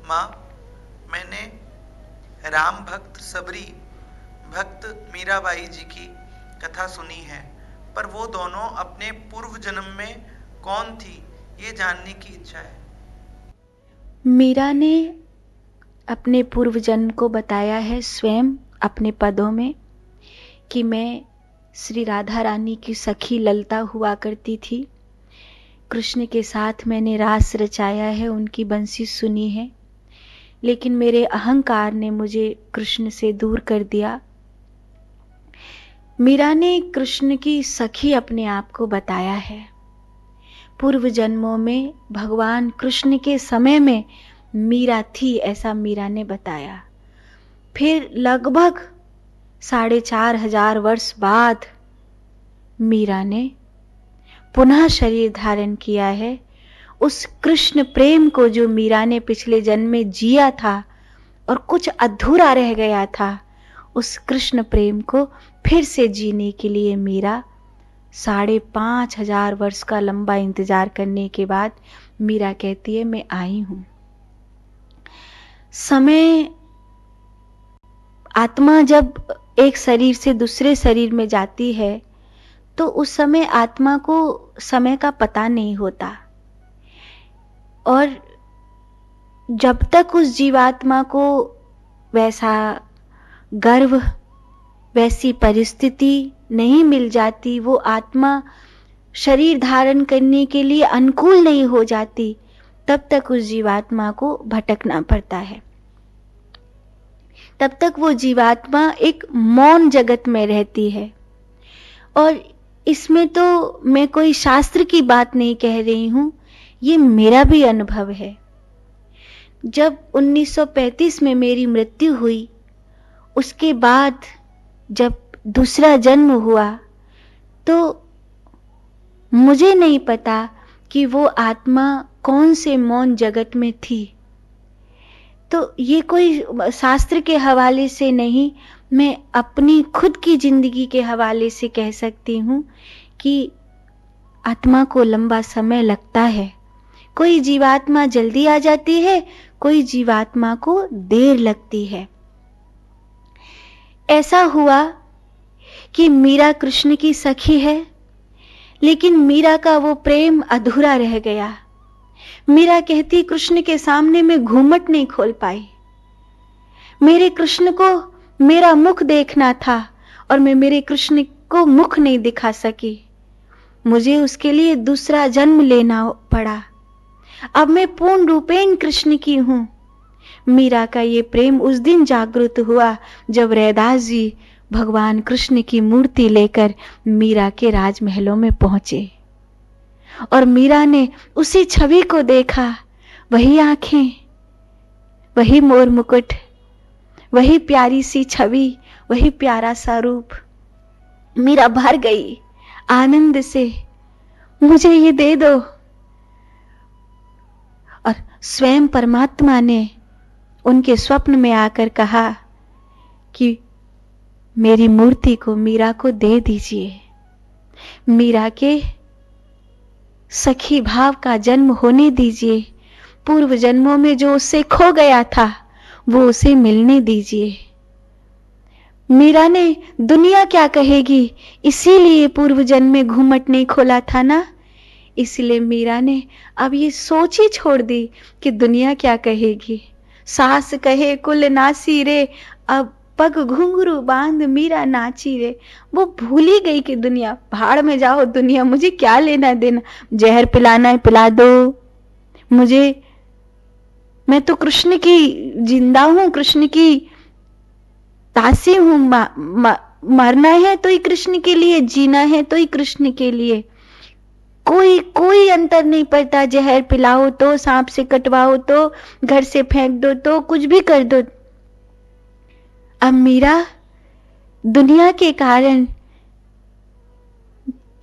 माँ, मैंने राम भक्त सबरी भक्त मीराबाई जी की कथा सुनी है, पर वो दोनों अपने पूर्व जन्म में कौन थी, ये जानने की इच्छा है। मीरा ने अपने पूर्व जन्म को बताया है स्वयं अपने पदों में कि मैं श्री राधा रानी की सखी ललता हुआ करती थी। कृष्ण के साथ मैंने रास रचाया है, उनकी बंसी सुनी है, लेकिन मेरे अहंकार ने मुझे कृष्ण से दूर कर दिया। मीरा ने कृष्ण की सखी अपने आप को बताया है। पूर्व जन्मों में भगवान कृष्ण के समय में मीरा थी, ऐसा मीरा ने बताया। फिर लगभग 4,500 वर्ष बाद मीरा ने पुनः शरीर धारण किया है। उस कृष्ण प्रेम को जो मीरा ने पिछले जन्म में जिया था और कुछ अधूरा रह गया था, उस कृष्ण प्रेम को फिर से जीने के लिए मीरा 5,500 वर्ष का लंबा इंतजार करने के बाद मीरा कहती है मैं आई हूं। समय, आत्मा जब एक शरीर से दूसरे शरीर में जाती है तो उस समय आत्मा को समय का पता नहीं होता, और जब तक उस जीवात्मा को वैसा गर्व, वैसी परिस्थिति नहीं मिल जाती, वो आत्मा शरीर धारण करने के लिए अनुकूल नहीं हो जाती, तब तक उस जीवात्मा को भटकना पड़ता है। तब तक वो जीवात्मा एक मौन जगत में रहती है। और इसमें तो मैं कोई शास्त्र की बात नहीं कह रही हूं, ये मेरा भी अनुभव है। जब 1935 में मेरी मृत्यु हुई, उसके बाद जब दूसरा जन्म हुआ, तो मुझे नहीं पता कि वो आत्मा कौन से मौन जगत में थी। तो ये कोई शास्त्र के हवाले से नहीं, मैं अपनी खुद की जिंदगी के हवाले से कह सकती हूँ कि आत्मा को लंबा समय लगता है। कोई जीवात्मा जल्दी आ जाती है, कोई जीवात्मा को देर लगती है। ऐसा हुआ कि मीरा कृष्ण की सखी है, लेकिन मीरा का वो प्रेम अधूरा रह गया। मीरा कहती कृष्ण के सामने मैं घूमट नहीं खोल पाई। मेरे कृष्ण को मेरा मुख देखना था और मैं मेरे कृष्ण को मुख नहीं दिखा सकी। मुझे उसके लिए दूसरा जन्म लेना पड़ा। अब मैं पूर्ण रूपेण कृष्ण की हूं। मीरा का ये प्रेम उस दिन जागृत हुआ जब रैदास जी भगवान कृष्ण की मूर्ति लेकर मीरा के राजमहलों में पहुंचे, और मीरा ने उसी छवि को देखा। वही आंखें, वही मोर मुकुट, वही प्यारी सी छवि, वही प्यारा सा रूप। मीरा भर गई आनंद से, मुझे ये दे दो। और स्वयं परमात्मा ने उनके स्वप्न में आकर कहा कि मेरी मूर्ति को मीरा को दे दीजिए। मीरा के सखी भाव का जन्म होने दीजिए। पूर्व जन्मों में जो उससे खो गया था वो उसे मिलने दीजिए। मीरा ने दुनिया क्या कहेगी, इसीलिए पूर्व जन्म में घूमट नहीं खोला था ना। इसलिए मीरा ने अब ये सोच ही छोड़ दी कि दुनिया क्या कहेगी। सास कहे कुल नासी रे, अब पग घुंघरू बांध मीरा नाची रे। वो भूल ही गई कि दुनिया, भाड़ में जाओ दुनिया, मुझे क्या लेना देना। जहर पिलाना है पिला दो मुझे, मैं तो कृष्ण की जिंदा हूं, कृष्ण की दासी हूं। मरना है तो ही कृष्ण के लिए, जीना है तो ही कृष्ण के लिए। कोई अंतर नहीं पड़ता। जहर पिलाओ तो, सांप से कटवाओ तो, घर से फेंक दो तो, कुछ भी कर दो। अब मीरा दुनिया के कारण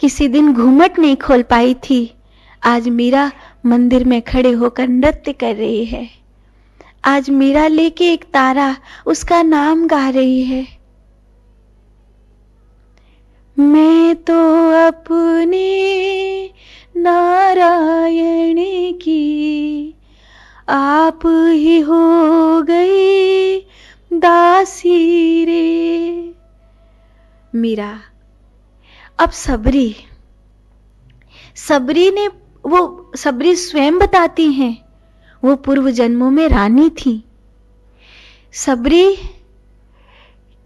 किसी दिन घूमट नहीं खोल पाई थी। आज मीरा मंदिर में खड़े होकर नृत्य कर रही है। आज मीरा लेके एक तारा उसका नाम गा रही है। मैं तो अपने नारायण की आप ही हो गए दासी रे। मीरा, अब सबरी स्वयं बताती हैं, वो पूर्व जन्मों में रानी थी। सबरी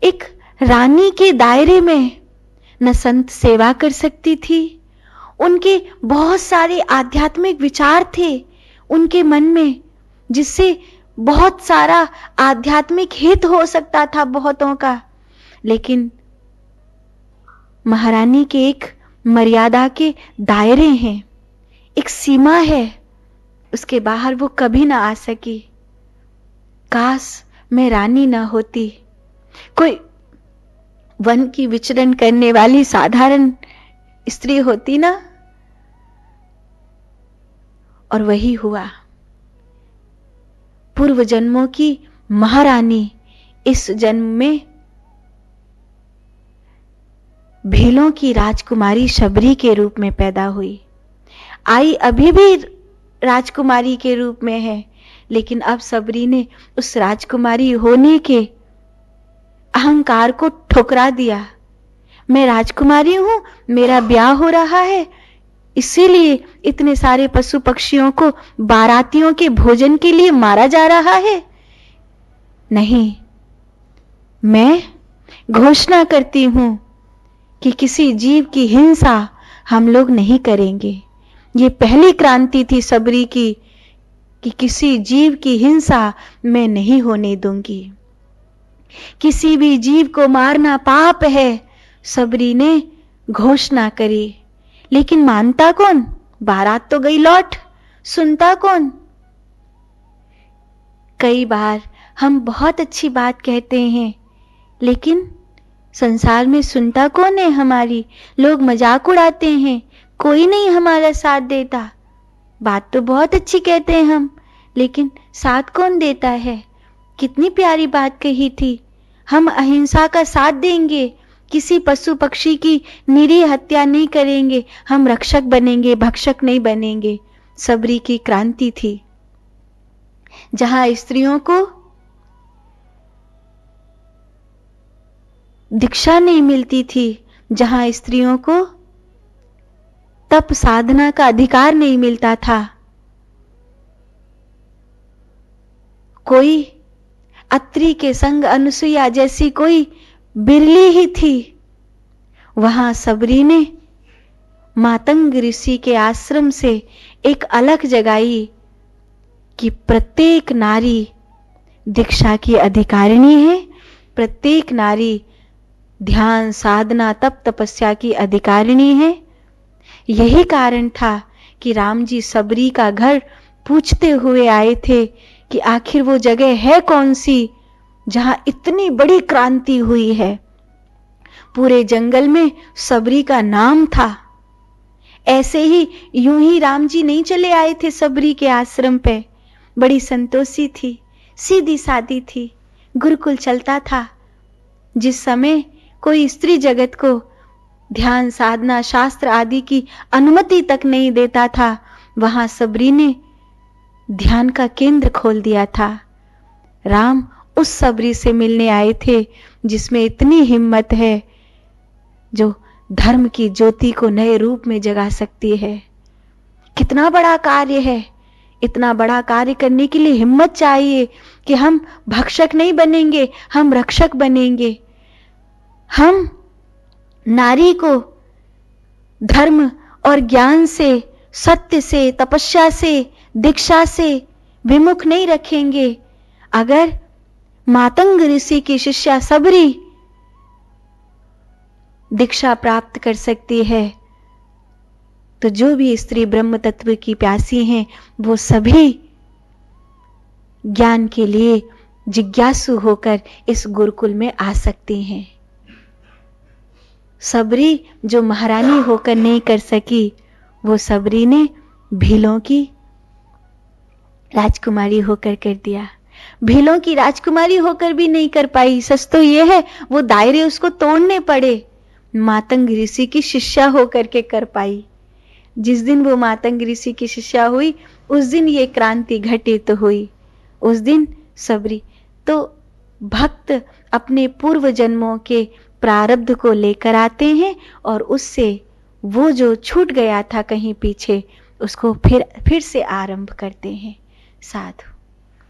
एक रानी के दायरे में न संत सेवा कर सकती थी, उनके बहुत सारे आध्यात्मिक विचार थे उनके मन में, जिससे बहुत सारा आध्यात्मिक हित हो सकता था बहुतों का। लेकिन महारानी के एक मर्यादा के दायरे हैं, एक सीमा है, उसके बाहर वो कभी ना आ सकी। काश मैं रानी ना होती, कोई वन की विचरण करने वाली साधारण स्त्री होती ना। और वही हुआ। पूर्व जन्मों की महारानी इस जन्म में भीलों की राजकुमारी शबरी के रूप में पैदा हुई। आई अभी भी राजकुमारी के रूप में है, लेकिन अब सबरी ने उस राजकुमारी होने के अहंकार को ठुकरा दिया। मैं राजकुमारी हूं, मेरा ब्याह हो रहा है, इसीलिए इतने सारे पशु पक्षियों को बारातियों के भोजन के लिए मारा जा रहा है। नहीं, मैं घोषणा करती हूं कि किसी जीव की हिंसा हम लोग नहीं करेंगे। ये पहली क्रांति थी सबरी की कि किसी जीव की हिंसा मैं नहीं होने दूंगी। किसी भी जीव को मारना पाप है, सबरी ने घोषणा करी। लेकिन मानता कौन? बारात तो गई लौट, सुनता कौन? कई बार हम बहुत अच्छी बात कहते हैं, लेकिन संसार में सुनता कौन है हमारी? लोग मजाक उड़ाते हैं, कोई नहीं हमारा साथ देता। बात तो बहुत अच्छी कहते हैं हम, लेकिन साथ कौन देता है? कितनी प्यारी बात कही थी, हम अहिंसा का साथ देंगे, किसी पशु पक्षी की निरीह हत्या नहीं करेंगे, हम रक्षक बनेंगे, भक्षक नहीं बनेंगे। सबरी की क्रांति थी। जहां स्त्रियों को दीक्षा नहीं मिलती थी, जहां स्त्रियों को तप साधना का अधिकार नहीं मिलता था, कोई अत्रि के संग अनुसुईया जैसी कोई बिरली ही थी, वहां सबरी ने मातंग ऋषि के आश्रम से एक अलख जगाई कि प्रत्येक नारी दीक्षा की अधिकारिणी है, प्रत्येक नारी ध्यान साधना तप तपस्या की अधिकारिणी है। यही कारण था कि राम जी सबरी का घर पूछते हुए आए थे कि आखिर वो जगह है कौन सी जहां इतनी बड़ी क्रांति हुई है। पूरे जंगल में सबरी का नाम था। ऐसे ही यूं ही राम जी नहीं चले आए थे सबरी के आश्रम पे। बड़ी संतोषी थी, सीधी सादी थी, गुरुकुल चलता था। जिस समय कोई स्त्री जगत को ध्यान साधना शास्त्र आदि की अनुमति तक नहीं देता था, वहां सबरी ने ध्यान का केंद्र खोल दिया था। राम उस सबरी से मिलने आए थे जिसमें इतनी हिम्मत है, जो धर्म की ज्योति को नए रूप में जगा सकती है। कितना बड़ा कार्य है। इतना बड़ा कार्य करने के लिए हिम्मत चाहिए कि हम भक्षक नहीं बनेंगे, हम रक्षक बनेंगे। हम नारी को धर्म और ज्ञान से, सत्य से, तपस्या से, दीक्षा से विमुख नहीं रखेंगे। अगर मातंग ऋषि की शिष्या सबरी दीक्षा प्राप्त कर सकती है, तो जो भी स्त्री ब्रह्म तत्व की प्यासी हैं, वो सभी ज्ञान के लिए जिज्ञासु होकर इस गुरुकुल में आ सकती हैं। सबरी जो महारानी होकर नहीं कर सकी, वो सबरी ने भीलों की राजकुमारी होकर कर दिया। भीलों की राजकुमारी होकर भी नहीं कर पाई, सच तो ये है वो दायरे उसको तोड़ने पड़े। मातंग ऋषि की शिष्या होकर के कर पाई। जिस दिन वो मातंग ऋषि की शिष्या हुई उस दिन ये क्रांति घटित हुई, उस दिन सबरी। तो भक्त अपने पूर्व जन्मों के प्रारब्ध को लेकर आते हैं और उससे वो जो छूट गया था कहीं पीछे उसको फिर से आरंभ करते हैं। साधु।